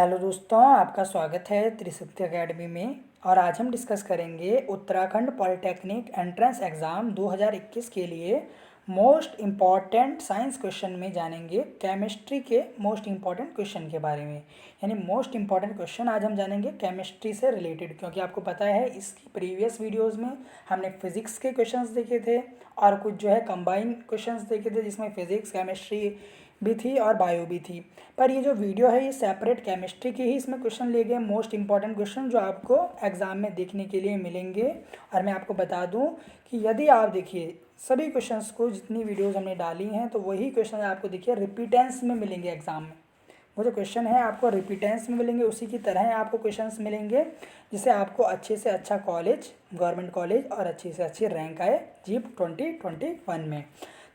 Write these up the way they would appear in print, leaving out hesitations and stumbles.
Hello दोस्तों, आपका स्वागत है त्रिशक्ति एकेडमी में। और आज हम डिस्कस करेंगे उत्तराखंड पॉलिटेक्निक एंट्रेंस एग्ज़ाम 2021 के लिए मोस्ट इम्पॉर्टेंट साइंस क्वेश्चन में जानेंगे केमिस्ट्री के मोस्ट इम्पॉर्टेंट क्वेश्चन के बारे में। यानी मोस्ट इम्पॉर्टेंट क्वेश्चन आज हम जानेंगे केमिस्ट्री से रिलेटेड, क्योंकि आपको पता है इसकी प्रीवियस वीडियोज़ में हमने फिजिक्स के क्वेश्चंस देखे थे और कुछ जो है कंबाइन क्वेश्चंस देखे थे, जिसमें फिजिक्स केमिस्ट्री भी थी और बायो भी थी। पर ये जो वीडियो है ये सेपरेट केमिस्ट्री के ही इसमें क्वेश्चन लिए गए, मोस्ट इंपॉर्टेंट क्वेश्चन जो आपको एग्ज़ाम में देखने के लिए मिलेंगे। और मैं आपको बता दूं कि यदि आप देखिए सभी क्वेश्चंस को, जितनी वीडियोस हमने डाली हैं, तो वही क्वेश्चन आपको देखिए रिपीटेंस में मिलेंगे एग्ज़ाम में। वो जो क्वेश्चन है आपको रिपीटेंस में मिलेंगे, उसी की तरह आपको क्वेश्चंस मिलेंगे, जिससे आपको अच्छे से अच्छा कॉलेज, गवर्नमेंट कॉलेज और अच्छी से अच्छी रैंक आए जीप 2021 में।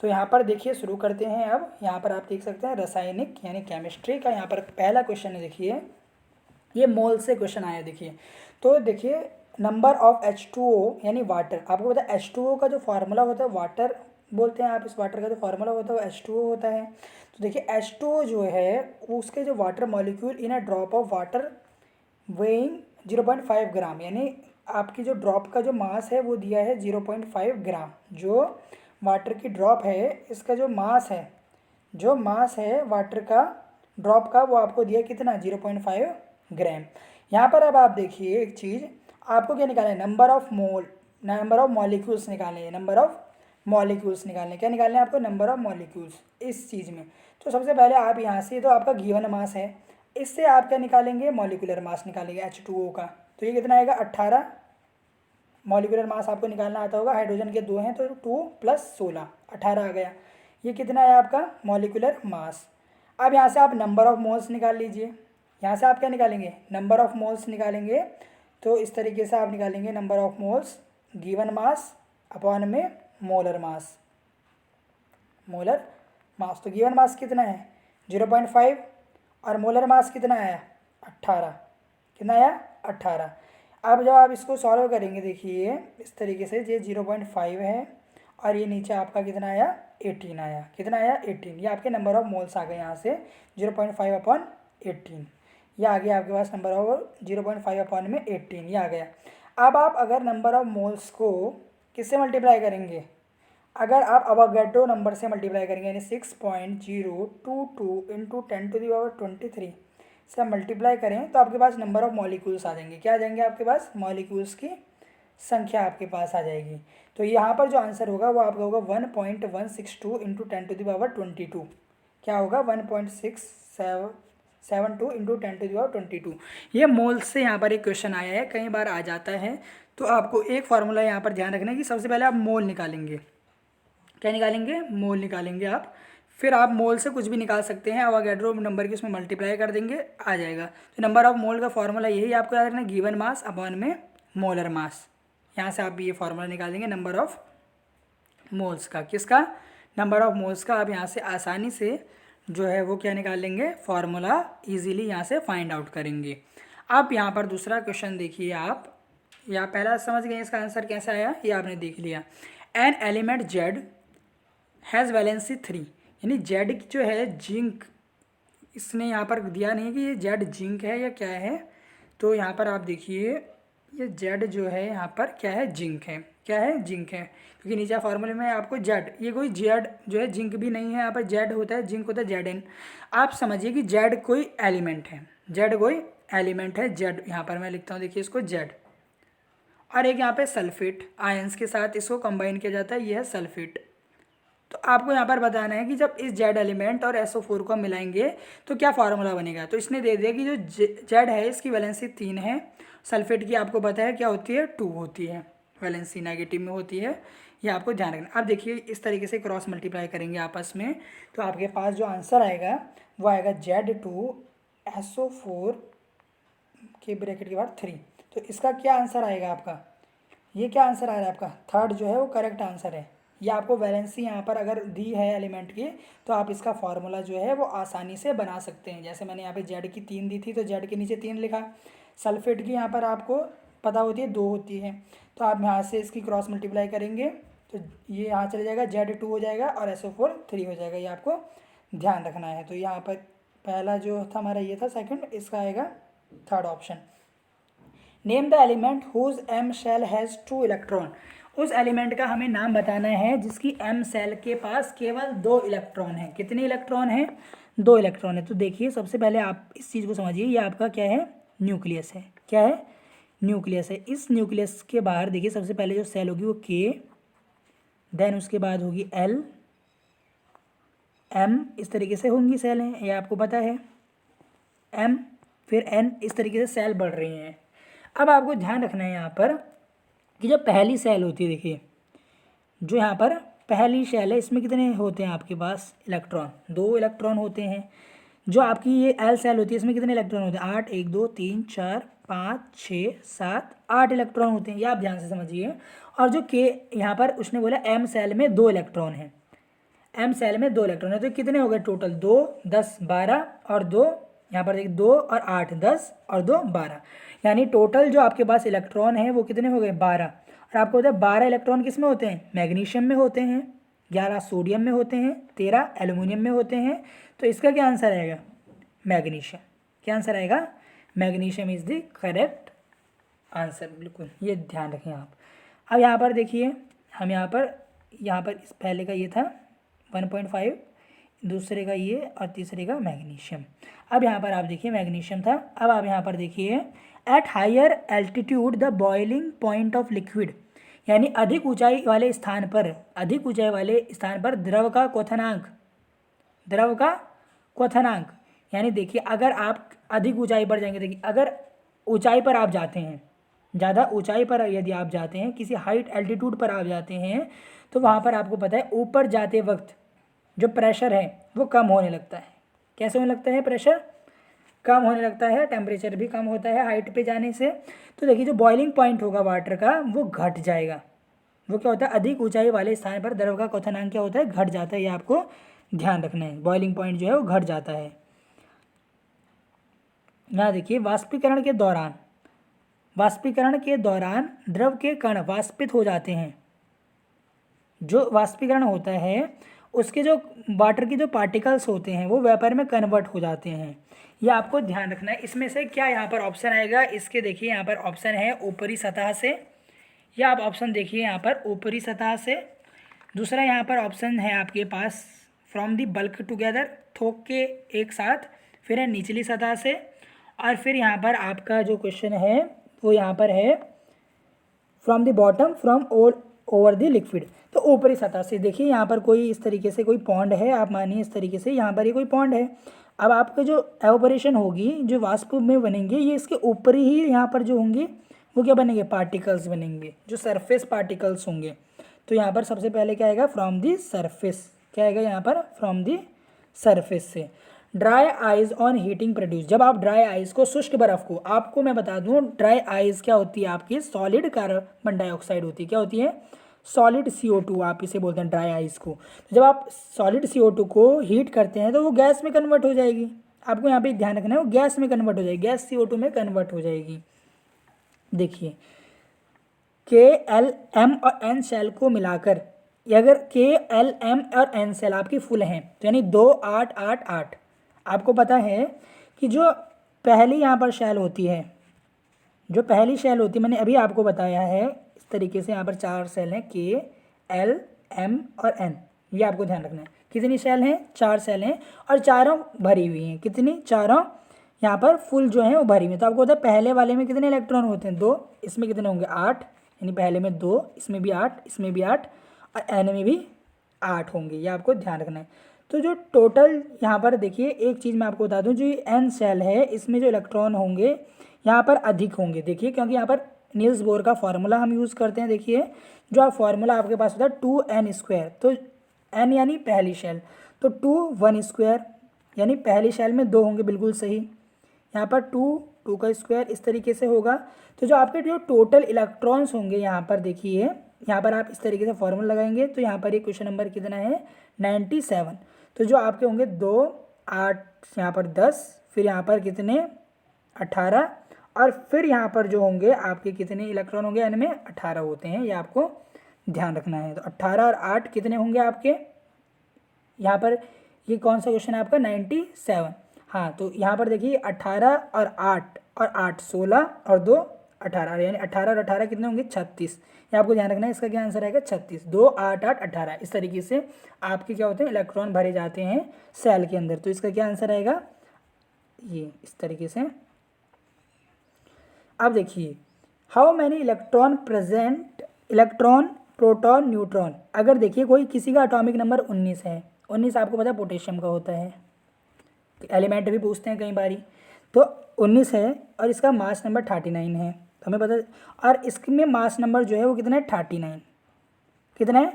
तो यहाँ पर देखिए शुरू करते हैं। अब यहाँ पर आप देख सकते हैं रासायनिक यानी केमिस्ट्री का यहाँ पर पहला क्वेश्चन है। देखिए ये मोल से क्वेश्चन आया। देखिए तो देखिए नंबर ऑफ H2O यानी वाटर। आपको पता है H2O का जो फार्मूला होता है, वाटर बोलते हैं आप, इस वाटर का जो फार्मूला होता है वो H2O होता है। तो देखिए H2O जो है उसके जो water molecule in a drop of water weighing 0.5 ग्राम, यानी आपकी जो ड्रॉप का जो मास है वो दिया है 0.5 ग्राम। जो वाटर की ड्रॉप है इसका जो मास है वाटर का ड्रॉप का, वो आपको दिया कितना 0.5 ग्राम। यहाँ पर अब आप देखिए एक चीज़, आपको क्या निकालना है, नंबर ऑफ मॉलिक्यूल्स निकालने हैं। नंबर ऑफ मॉलिक्यूल्स निकालने, क्या निकालने हैं आपको, नंबर ऑफ मॉलिक्यूल्स इस चीज़ में। तो सबसे पहले आप यहाँ से, तो आपका गिवन मास है, इससे आप क्या निकालेंगे, मॉलिक्यूलर मास निकालेंगे H2O का। तो ये कितना आएगा 18। मॉलिक्यूलर मास आपको निकालना आता होगा, हाइड्रोजन के 2 हैं तो 2 + 16 18 आ गया। ये कितना है आपका मॉलिक्यूलर मास। अब यहाँ से आप नंबर ऑफ मोल्स निकाल लीजिए। यहाँ से आप क्या निकालेंगे, नंबर ऑफ मोल्स निकालेंगे। तो इस तरीके से आप निकालेंगे number of moles given mass upon में मोलर मास। तो गिवन मास कितना है 0.5 और मोलर मास कितना आया 18। कितना आया 18। अब जब आप इसको सॉल्व करेंगे, देखिए इस तरीके से, ये 0.5 है और ये नीचे आपका कितना आया 18 आया। कितना आया 18। ये आपके नंबर ऑफ मोल्स आ गए यहाँ से 0.5 अपॉन 18। ये आ गया आपके पास नंबर ऑफ 0.5 अपॉन में 18, ये आ गया। अब आप अगर नंबर ऑफ मोल्स को किससे मल्टीप्लाई करेंगे, अगर आप अवोगाड्रो नंबर से मल्टीप्लाई करेंगे, यानी 6.022 इंटू 10⁻23 से आप मल्टीप्लाई करें, तो आपके पास नंबर ऑफ मॉलिक्यूल्स आ जाएंगे। क्या आ जाएंगे आपके पास, मॉलिक्यूल्स की संख्या आपके पास आ जाएगी। तो यहाँ पर जो आंसर होगा वो आपका होगा 1.162 इंटू 10⁻22। क्या होगा 1.672 इंटू 10⁻22। ये मोल्स से यहाँ पर एक क्वेश्चन आया है, कई बार आ जाता है। तो आपको एक फार्मूला यहाँ पर ध्यान रखना है कि सबसे पहले आप मोल निकालेंगे। क्या निकालेंगे, मोल निकालेंगे आप। फिर आप मोल से कुछ भी निकाल सकते हैं, अवोगाड्रो नंबर की उसमें मल्टीप्लाई कर देंगे, आ जाएगा। तो नंबर ऑफ मोल का फॉर्मूला यही आपको याद रखना है, गिवन मास अपॉन में मोलर मास। यहाँ से आप ये फार्मूला निकालेंगे नंबर ऑफ मोल्स का। किसका, नंबर ऑफ मोल्स का। आप यहाँ से आसानी से जो है वो क्या निकाल लेंगे, फार्मूला ईजिली यहाँ से फाइंड आउट करेंगे। अब यहाँ पर दूसरा क्वेश्चन देखिए आप, या पहला समझ गए इसका आंसर कैसा आया, ये आपने देख लिया। An element Z has valency 3, यानी जेड जो है जिंक, इसने यहाँ पर दिया नहीं कि ये जेड जिंक है या क्या है। तो यहाँ पर आप देखिए ये जेड जो है यहाँ पर क्या है, जिंक है। क्या है, जिंक है, क्योंकि नीचे फार्मूले में आपको जेड, ये कोई जेड जो है जिंक भी नहीं है, यहाँ पर जेड होता है, जिंक होता है ZN। आप समझिए कि जेड कोई एलिमेंट है, जेड कोई एलिमेंट है, जेड यहाँ पर मैं लिखता हूँ, देखिए इसको जेड। और एक यहाँ पे सल्फेट, आयंस के साथ इसको कंबाइन किया जाता है, ये है सल्फेट। तो आपको यहाँ पर बताना है कि जब इस जेड एलिमेंट और SO4 को मिलाएंगे तो क्या फार्मूला बनेगा। तो इसने दे दिया कि जो जेड है इसकी वैलेंसी 3 है, सल्फेट की आपको पता है क्या होती है, 2 होती है, वैलेंसी नेगेटिव में होती है, ये आपको ध्यान रखना। अब देखिए इस तरीके से क्रॉस मल्टीप्लाई करेंगे आपस में, तो आपके पास जो आंसर आएगा वो आएगा Z2SO4 के ब्रैकेट के बाद 3। तो इसका क्या आंसर आएगा आपका, ये क्या आंसर आ रहा है आपका, थर्ड जो है वो करेक्ट आंसर है। ये आपको वैलेंसी यहाँ पर अगर दी है एलिमेंट की, तो आप इसका फार्मूला जो है वो आसानी से बना सकते हैं। जैसे मैंने यहाँ पे जेड की 3 दी थी तो जेड के नीचे 3 लिखा। सल्फेट की यहाँ पर आपको पता होती है 2 होती है, तो आप यहाँ से इसकी क्रॉस मल्टीप्लाई करेंगे तो ये यहाँ चले जाएगा, Z2 हो जाएगा और SO4 3 हो जाएगा। ये आपको ध्यान रखना है। तो यहाँ पर पहला जो था हमारा ये था, सेकंड, इसका आएगा third option. Name the element whose M shell has 2 electron. उस एलिमेंट का हमें नाम बताना है जिसकी एम सेल के पास केवल 2 इलेक्ट्रॉन है। कितने इलेक्ट्रॉन हैं? 2 इलेक्ट्रॉन है। तो देखिए सबसे पहले आप इस चीज़ को समझिए, ये आपका क्या है? न्यूक्लियस है। क्या है? न्यूक्लियस है। इस न्यूक्लियस के बाहर देखिए सबसे पहले जो सेल होगी वो के, देन उसके बाद होगी एल, एम, इस तरीके से होंगी सेल हैं, ये आपको पता है, एम, फिर एन, इस तरीके से सेल बढ़ रही हैं। अब आपको ध्यान रखना है यहाँ पर कि जो पहली सेल होती है, देखिए जो यहाँ पर पहली सेल है इसमें कितने होते हैं आपके पास इलेक्ट्रॉन? 2 इलेक्ट्रॉन होते हैं। जो आपकी ये एल सेल होती है इसमें कितने इलेक्ट्रॉन होते हैं? 8, 1 2 3 4 5 6 7 8 इलेक्ट्रॉन होते हैं। ये आप ध्यान से समझिए। और जो के यहाँ पर उसने बोला एम सेल में 2 इलेक्ट्रॉन हैं, एम सेल में 2 इलेक्ट्रॉन है, तो कितने हो गए टोटल? 2, 10, 12 और 2, यहाँ पर देखिए 2 और 8, 10 और 2, 12, यानी टोटल जो आपके पास इलेक्ट्रॉन है वो कितने हो गए? 12। और आपको पता है 12 इलेक्ट्रॉन किस में होते हैं? मैग्नीशियम में होते हैं, 11 सोडियम में होते हैं, 13 एल्यूमिनियम में होते हैं। तो इसका क्या आंसर आएगा? मैग्नीशियम। क्या आंसर आएगा? Magnesium is the correct answer. बिल्कुल, ये ध्यान रखें आप। अब यहाँ पर देखिए हम यहाँ पर इस पहले का ये था 1.5, दूसरे का ये और तीसरे का मैग्नीशियम। अब यहाँ पर आप देखिए मैग्नीशियम था। अब आप यहाँ पर देखिए at higher altitude the boiling point of liquid, यानी अधिक ऊंचाई वाले स्थान पर द्रव का क्वथनांक, यानी देखिए अगर आप अधिक ऊंचाई पर जाएंगे, देखिए अगर ऊंचाई पर आप जाते हैं, ज़्यादा ऊंचाई पर यदि आप जाते हैं, किसी हाइट एल्टीट्यूड पर आप जाते हैं, तो वहाँ पर आपको पता है ऊपर जाते वक्त जो प्रेशर है वो कम होने लगता है। कैसे होने लगता है? प्रेशर कम होने लगता है, टेम्परेचर भी कम होता है हाइट पे जाने से। तो देखिए जो बॉइलिंग पॉइंट होगा वाटर का वो घट जाएगा। वो क्या होता है? अधिक ऊंचाई वाले स्थान पर द्रव का क्वथनांक क्या होता है? घट जाता है। ये आपको ध्यान रखना है, बॉइलिंग पॉइंट जो है वो घट जाता है। यहाँ देखिए वाष्पीकरण के दौरान द्रव के कण वाष्पित हो जाते हैं। जो वाष्पीकरण होता है उसके जो वाटर के जो पार्टिकल्स होते हैं वो वेपर में कन्वर्ट हो जाते हैं। ये आपको ध्यान रखना है। इसमें से क्या यहाँ पर ऑप्शन आएगा? इसके देखिए यहाँ पर ऑप्शन है ऊपरी सतह से, या आप ऑप्शन देखिए यहाँ पर ऊपरी सतह से। दूसरा यहाँ पर ऑप्शन है आपके पास फ्रॉम दी बल्क टुगेदर, थोक के एक साथ, फिर है निचली सतह से, और फिर यहाँ पर आपका जो क्वेश्चन है वो यहाँ पर है from the bottom, from over the liquid. तो ऊपरी सतह से। देखिए यहाँ पर कोई इस तरीके से कोई पॉन्ड है, आप मानिए इस तरीके से यहाँ पर ये कोई पॉन्ड है। अब आपका जो एवोपरेशन होगी, जो वाष्प में बनेंगे, ये इसके ऊपर ही यहाँ पर जो होंगे वो क्या बनेंगे? पार्टिकल्स बनेंगे, जो सरफेस पार्टिकल्स होंगे। तो यहाँ पर सबसे पहले क्या आएगा? From the surface. क्या आएगा यहाँ पर? फ्रॉम दी सरफेस से। Dry eyes on heating produce. जब आप ड्राई आइज को, शुष्क बर्फ को, आपको मैं बता दूं ड्राई आइज क्या होती है आपकी? सॉलिड कार्बन डाइऑक्साइड होती है। क्या होती है? सॉलिड CO2 आप इसे बोलते हैं ड्राई आइस को। तो जब आप सॉलिड CO2 को हीट करते हैं तो वो गैस में कन्वर्ट हो जाएगी। आपको यहाँ पे ध्यान रखना है, वो गैस में कन्वर्ट हो जाएगी, गैस CO2 में कन्वर्ट हो जाएगी। देखिए KLM और N सेल को मिलाकर, अगर KLM और N सेल आपकी फुल हैं तो यानी 2 8 8 8। आपको पता है कि जो पहली यहाँ पर शेल होती है, जो पहली शेल होती है, मैंने अभी आपको बताया है इस तरीके से। यहाँ पर 4 सेल हैं, KL M और N। ये आपको ध्यान रखना है। कितनी सेल हैं? 4 सेल हैं, और चारों भरी हुई हैं। कितनी? चारों यहाँ पर फुल जो है वो भरी हुई है। तो आपको पता है पहले वाले में कितने इलेक्ट्रॉन होते हैं? 2। इसमें कितने होंगे? 8, यानी पहले में 2, इसमें भी 8, इसमें भी 8, और N में भी 8 होंगे। ये आपको ध्यान रखना है। तो जो टोटल यहाँ पर देखिए, एक चीज़ मैं आपको बता दूँ, जो N सेल है इसमें जो इलेक्ट्रॉन होंगे यहाँ पर अधिक होंगे। देखिए क्योंकि यहाँ पर नील्स बोर का फार्मूला हम यूज़ करते हैं। देखिए जो आप फार्मूला आपके पास होता है 2n², तो n यानी पहली शेल, तो 2 1 स्क्वायर, यानी पहली शेल में 2 होंगे। बिल्कुल सही। यहाँ पर 2 का स्क्वायर इस तरीके से होगा। तो जो आपके जो टोटल इलेक्ट्रॉन्स होंगे यहाँ पर देखिए, यहाँ पर आप इस तरीके से फार्मूला लगाएंगे तो यहाँ पर ये क्वेश्चन नंबर कितना है? 97। तो जो आपके होंगे 2 8, यहाँ पर 10, फिर यहाँ पर कितने? 18, और फिर यहाँ पर जो होंगे आपके कितने इलेक्ट्रॉन होंगे? N में 18 होते हैं। ये आपको ध्यान रखना है। तो 18 और 8 कितने होंगे आपके यहाँ पर? ये कौन सा क्वेश्चन है आपका? 97। हाँ, तो यहाँ पर देखिए 18 और 8 16 और 2 18, यानी 18 और 18 कितने होंगे 36। ये आपको ध्यान रखना है, इसका क्या आंसर आएगा 36। 2 8 8 18 इस तरीके से आपके क्या होते हैं इलेक्ट्रॉन भरे जाते हैं सेल के अंदर। तो इसका क्या आंसर आएगा ये इस तरीके से। अब देखिए how many electron present, electron proton neutron. अगर देखिए कोई किसी का एटॉमिक नंबर 19 है, 19 आपको पता है पोटेशियम का होता है, एलिमेंट भी पूछते हैं कई बारी, तो 19 है और इसका मास नंबर 39 है, तो हमें पता, और इसमें मास नंबर जो है वो कितना है 39, कितना है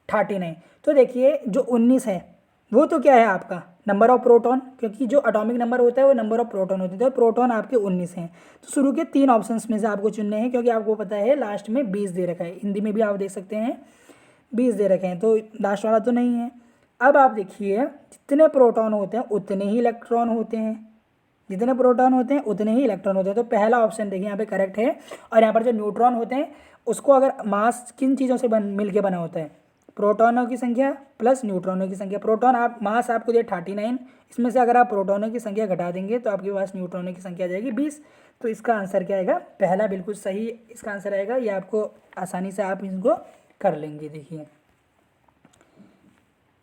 39। तो देखिए जो 19 है वो तो क्या है आपका नंबर ऑफ प्रोटॉन, क्योंकि जो एटॉमिक नंबर होता है वो नंबर ऑफ प्रोटॉन होते हैं, तो प्रोटॉन आपके 19 हैं। तो शुरू के 3 ऑप्शंस में से आपको चुनने हैं, क्योंकि आपको पता है लास्ट में 20 दे रखा है, हिंदी में भी आप देख सकते हैं 20 दे रखे हैं, तो लास्ट वाला तो नहीं है। अब आप देखिए जितने प्रोटॉन होते हैं उतने ही इलेक्ट्रॉन होते हैं, जितने प्रोटॉन होते हैं उतने ही इलेक्ट्रॉन होते हैं, तो पहला ऑप्शन देखिए यहाँ पे करेक्ट है। और यहाँ पर जो न्यूट्रॉन होते हैं उसको अगर मास किन चीज़ों से मिल के बना होता है, प्रोटॉनों की संख्या प्लस न्यूट्रॉनों की संख्या। प्रोटॉन आप मास आपको दिया 39, इसमें से अगर आप प्रोटॉनों की संख्या घटा देंगे तो आपके पास न्यूट्रॉनों की संख्या आ जाएगी 20। तो इसका आंसर क्या आएगा पहला बिल्कुल सही इसका आंसर आएगा, ये आपको आसानी से आप इसको कर लेंगे। देखिए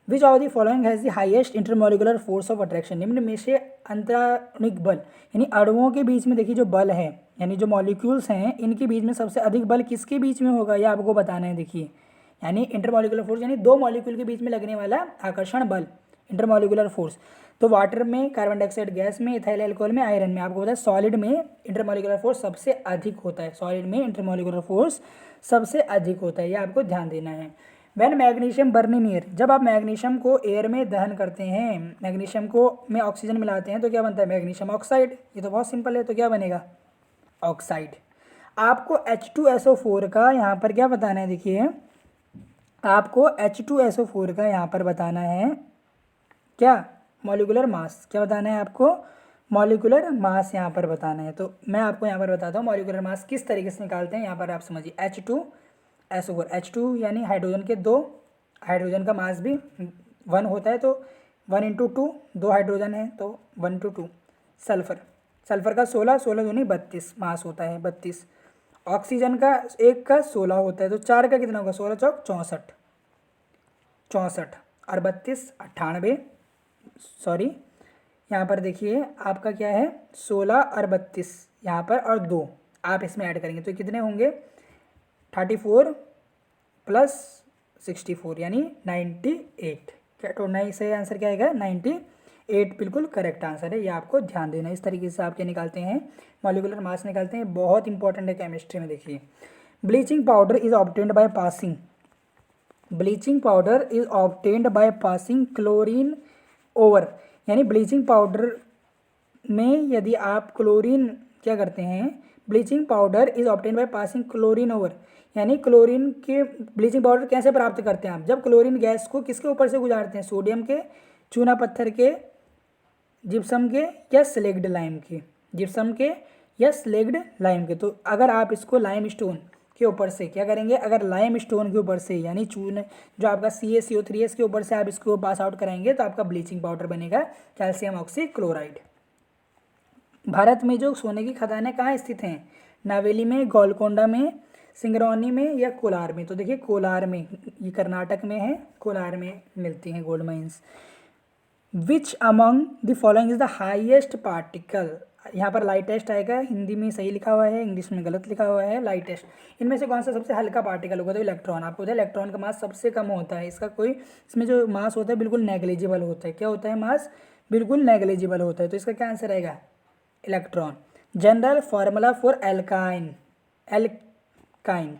which of the following has the highest intermolecular force of attraction, निम्न में से अंतराणिक बल यानी अणुओं के बीच में देखिए जो बल है यानी जो मॉलिक्यूल्स हैं इनके बीच में सबसे अधिक बल किसके बीच में होगा, यह आपको बताना है। देखिए यानी इंटरमोलिकुलर फोर्स यानी दो मॉलिक्यूल के बीच में लगने वाला आकर्षण बल, इंटरमोलिकुलर फोर्स। तो वाटर में, कार्बन डाइऑक्साइड गैस में, इथाइल अल्कोहल में, आयरन में, आपको पता है सॉलिड में इंटरमोलिकुलर फोर्स सबसे अधिक होता है, सॉलिड में इंटरमोलिकुलर फोर्स सबसे अधिक होता है, ये आपको ध्यान देना है। When magnesium burn in air, जब आप मैग्नीशियम को एयर में दहन करते हैं, मैग्नीशियम को में ऑक्सीजन मिलाते हैं तो क्या बनता है मैग्नीशियम ऑक्साइड, ये तो बहुत सिंपल है, तो क्या बनेगा ऑक्साइड। आपको H2SO4 का यहाँ पर क्या बताना है, देखिए आपको H2SO4 का यहाँ पर बताना है क्या मॉलिक्यूलर मास, क्या बताना है आपको मॉलिक्यूलर मास यहाँ पर बताना है। तो मैं आपको यहाँ पर बताता हूँ मॉलिक्यूलर मास किस तरीके से निकालते हैं, यहाँ पर आप समझिए H2SO4, H2 यानी हाइड्रोजन के दो, हाइड्रोजन का मास भी 1 होता है, तो 1 × 2 दो हाइड्रोजन है तो 1 × 2। सल्फर का 16 दूनी 32 मास होता है 32। ऑक्सीजन का एक का 16 होता है, तो 4 का कितना होगा 16 चौक 64 और 32 98, सॉरी यहाँ पर देखिए आपका क्या है 16 और 32 यहाँ पर और 2 आप इसमें ऐड करेंगे तो कितने होंगे 34 + 64 यानी 98। क्या तो नहीं सही आंसर क्या आएगा 98 बिल्कुल करेक्ट आंसर है, ये आपको ध्यान देना है। इस तरीके से आप क्या निकालते हैं मॉलिक्यूलर मास निकालते हैं, बहुत इंपॉर्टेंट है केमिस्ट्री में। देखिए bleaching powder is obtained by passing, bleaching powder is obtained by passing chlorine over, यानी ब्लीचिंग पाउडर में यदि आप क्लोरीन क्या करते हैं, bleaching powder is obtained by passing chlorine over, यानी क्लोरीन के ब्लीचिंग पाउडर कैसे प्राप्त करते हैं आप, जब क्लोरीन गैस को किसके ऊपर से गुजारते हैं, सोडियम के, चूना पत्थर के, जिप्सम के या स्लेग्ड लाइम के, जिप्सम के या स्लेग्ड लाइम के। तो अगर आप इसको लाइम स्टोन के ऊपर से क्या करेंगे, अगर लाइम स्टोन के ऊपर से यानी चून जो आपका CaCO3 के ऊपर से आप इसको पास आउट कराएंगे तो आपका ब्लीचिंग पाउडर बनेगा कैल्शियम ऑक्सीक्लोराइड। भारत में जो सोने की खदानें कहाँ स्थित हैं, नावेली में, गोलकोंडा में, सिंगरौनी में या कोलार में। तो देखिए कोलार में, ये कर्नाटक में है, कोलार में मिलती हैं gold mines. Which among the following is the highest particle, यहाँ पर लाइटेस्ट आएगा, हिंदी में सही लिखा हुआ है, इंग्लिश में गलत लिखा हुआ है लाइटेस्ट। इनमें से कौन सा सबसे हल्का पार्टिकल होगा, तो इलेक्ट्रॉन। आपको पता है इलेक्ट्रॉन का मास सबसे कम होता है, इसका कोई इसमें जो मास होता है बिल्कुल नेग्लिजिबल होता है, क्या होता है मास बिल्कुल नेग्लिजिबल होता है, तो इसका क्या आंसर आएगा electron. General formula for alkyne, alkyne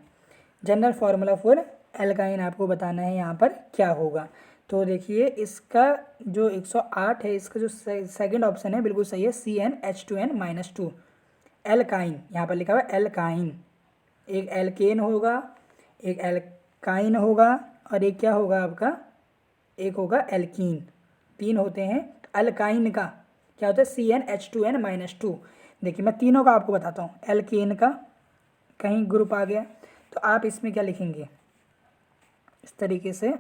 general formula for alkyne आपको बताना है यहाँ पर क्या होगा। तो देखिए इसका जो 108 है, इसका जो सेकंड ऑप्शन है बिल्कुल सही है, CnH2n-2 एल्काइन, यहाँ पर लिखा हुआ है एल्काइन। एक एल्केन होगा, एक एल्काइन होगा और एक क्या होगा आपका, एक होगा एल्कीन, 3 होते हैं। एल्काइन का क्या होता है CnH2n-2। देखिए मैं तीनों का आपको बताता हूँ, एल्केन का कहीं ग्रुप आ गया तो आप इसमें क्या लिखेंगे इस तरीके से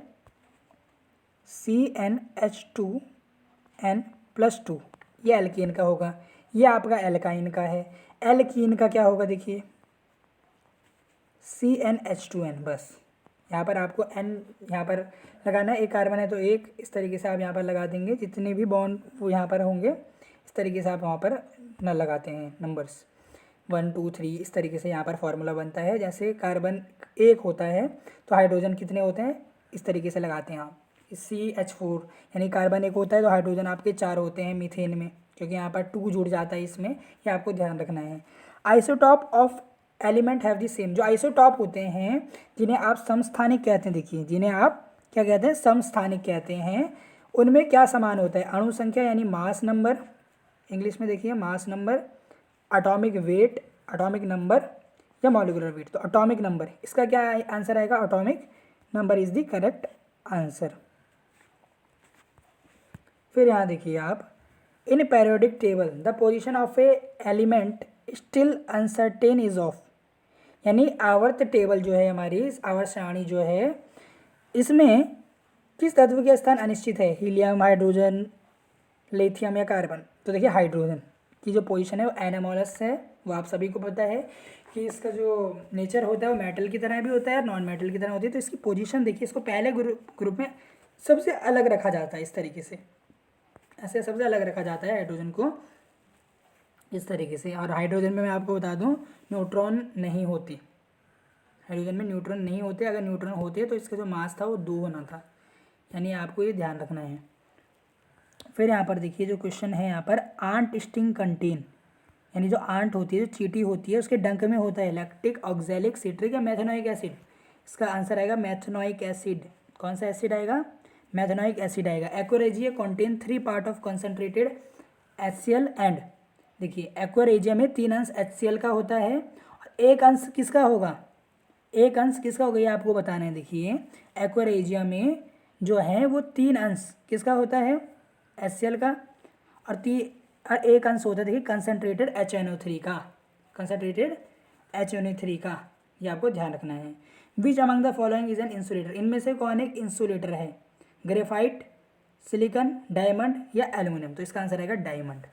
CnH2n+2, ये एल्केन का होगा, ये आपका एल्काइन का है। एल्कीन का क्या होगा देखिए, CnH2n। बस यहाँ पर आपको n यहाँ पर लगाना है, एक कार्बन है तो एक, इस तरीके से आप यहाँ पर लगा देंगे। जितने भी बॉन्ड वो यहाँ पर होंगे इस तरीके से आप वहाँ पर न लगाते हैं नंबर्स 1 2 3, इस तरीके से यहाँ पर फॉर्मूला बनता है। जैसे कार्बन एक होता है तो हाइड्रोजन कितने होते हैं, इस तरीके से लगाते हैं आप। CH4 यानी कार्बन एक होता है तो हाइड्रोजन आपके 4 होते हैं मीथेन में, क्योंकि यहाँ पर 2 जुड़ जाता है इसमें, ये आपको ध्यान रखना है। Isotope of element have the same, जो आइसोटॉप होते हैं जिन्हें आप समस्थानिक कहते हैं, देखिए जिन्हें आप क्या कहते हैं, समस्थानिक कहते हैं, उनमें क्या समान होता है, अणु संख्या यानी मास नंबर, इंग्लिश में देखिए mass number, atomic weight, atomic number या मॉलिक्यूलर वेट। तो एटॉमिक नंबर, इसका क्या आंसर आएगा, atomic number is the correct answer. फिर यहाँ देखिए आप, in periodic table the position of a element still uncertain is of, यानी आवर्त टेबल जो है हमारी, आवर्त सारणी जो है, इसमें किस तत्व का स्थान अनिश्चित है, हीलियम, हाइड्रोजन, लिथियम या कार्बन। तो देखिए हाइड्रोजन की जो पोजीशन है वो एनामोलस है, वो आप सभी को पता है कि इसका जो नेचर होता है वो मेटल की तरह भी होता है और नॉन मेटल की तरह होती है। तो इसकी पोजीशन देखिए, इसको पहले ग्रुप में सबसे अलग रखा जाता है, इस तरीके से ऐसे सबसे अलग रखा जाता है हाइड्रोजन को, इस तरीके से। और हाइड्रोजन में मैं आपको बता दूं न्यूट्रॉन नहीं होती, हाइड्रोजन में न्यूट्रॉन नहीं होते, अगर न्यूट्रॉन होते तो इसका जो मास था वो 2 होना था, यानी आपको ये ध्यान रखना है। फिर यहाँ पर देखिए जो क्वेश्चन है यहाँ पर, आंट स्टिंग कंटेन, यानी जो आंट होती है, जो चींटी होती है, उसके डंक में होता है लैक्टिक, ऑक्सैलिक, सिट्रिक या मैथेनोइक एसिड। इसका आंसर आएगा मैथेनोइक एसिड। कौन सा एसिड आएगा, मैथेनोइक एसिड आएगा। Aqua regia contain 3 part of concentrated HCl and, देखिए एक्वारेजिया में 3 अंश HCl का होता है और 1 अंश किसका होगा, 1 अंश किसका होगा, ये आपको बताना है। देखिए एक्वारेजिया में जो है वो 3 अंश किसका होता है, HCl का, और 1 अंश होता है देखिए कंसनट्रेटेड HNO3 का, कंसनट्रेटेड HNO3 का, ये आपको ध्यान रखना है। Which among the following is an insulator, इनमें से कौन एक इंसुलेटर है, ग्रेफाइट, सिलिकॉन, डायमंड या एल्युमिनियम। तो इसका आंसर आएगा डायमंड,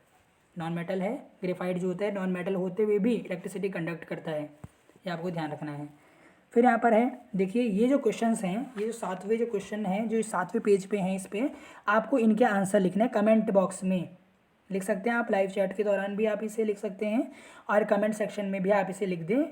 नॉन मेटल है। ग्रेफाइट जो होता है नॉन मेटल होते हुए भी इलेक्ट्रिसिटी कंडक्ट करता है, ये आपको ध्यान रखना है। फिर यहाँ पर है देखिए, ये जो क्वेश्चंस हैं, ये जो 7वें जो क्वेश्चन हैं, जो 7वें पेज पे हैं, इस पे आपको इनके आंसर लिखने हैं। कमेंट बॉक्स में लिख सकते हैं आप, लाइव चैट के दौरान भी आप इसे लिख सकते हैं और कमेंट सेक्शन में भी आप इसे लिख दें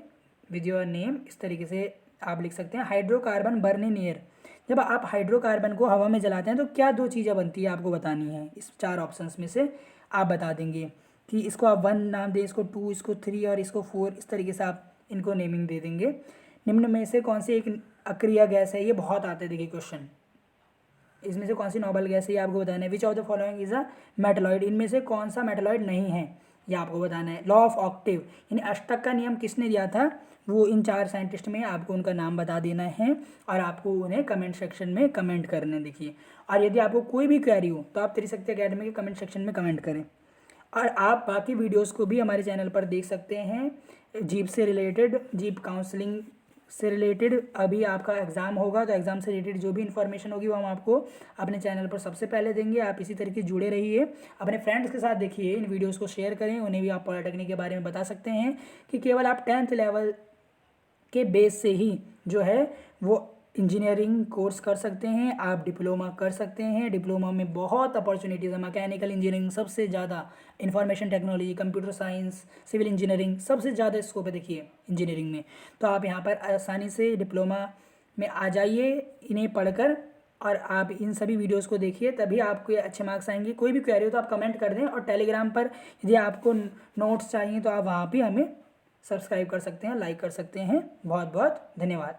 विद योर नेम, इस तरीके से आप लिख सकते हैं। हाइड्रोकार्बन बर्निंग एयर, जब आप हाइड्रोकार्बन को हवा में जलाते हैं तो क्या 2 चीज़ें बनती है आपको बतानी है, इस 4 ऑप्शंस में से आप बता देंगे कि इसको आप 1 नाम दें, इसको 2, इसको 3 और इसको 4, इस तरीके से आप इनको नेमिंग दे देंगे। निम्न में से कौन सी एक अक्रिय गैस है, ये बहुत आते हैं देखिए क्वेश्चन, इसमें से कौन सी नोबल गैस है ये आपको बताना है। Which of the following is a metalloid, इनमें से कौन सा मेटलॉइड नहीं है ये आपको बताना है। लॉ ऑफ ऑक्टेव यानी अष्टक का नियम किसने दिया था, वो इन 4 साइंटिस्ट में आपको उनका नाम बता देना है और आपको उन्हें कमेंट सेक्शन में कमेंट करने देखिए। और यदि आपको कोई भी क्वेरी हो तो आप त्रिशक्ति अकेडमी के कमेंट सेक्शन में कमेंट करें। और आप बाकी वीडियोज़ को भी हमारे चैनल पर देख सकते हैं, जीप से रिलेटेड, जीप काउंसलिंग से रिलेटेड। अभी आपका एग्ज़ाम होगा तो एग्ज़ाम से रिलेटेड जो भी इन्फॉर्मेशन होगी वो हम आपको अपने चैनल पर सबसे पहले देंगे। आप इसी तरीके जुड़े रहिए, अपने फ्रेंड्स के साथ देखिए, इन वीडियोस को शेयर करें, उन्हें भी आप पॉलिटेक्निक के बारे में बता सकते हैं कि केवल आप 10th लेवल के बेस से ही जो है वो इंजीनियरिंग कोर्स कर सकते हैं, आप डिप्लोमा कर सकते हैं। डिप्लोमा में बहुत अपॉर्चुनिटीज़ है, मैकेनिकल इंजीनियरिंग सबसे ज़्यादा, information technology, computer science, civil engineering सबसे ज़्यादा स्कोप है देखिए इंजीनियरिंग में। तो आप यहाँ पर आसानी से डिप्लोमा में आ जाइए इन्हें पढ़कर, और आप इन सभी वीडियोस को देखिए, तभी आपको अच्छे मार्क्स आएंगे। कोई भी क्वेरी हो तो आप कमेंट कर दें, और टेलीग्राम पर यदि आपको नोट्स चाहिए तो आप वहाँ भी हमें सब्सक्राइब कर सकते हैं, लाइक कर सकते हैं। बहुत बहुत धन्यवाद।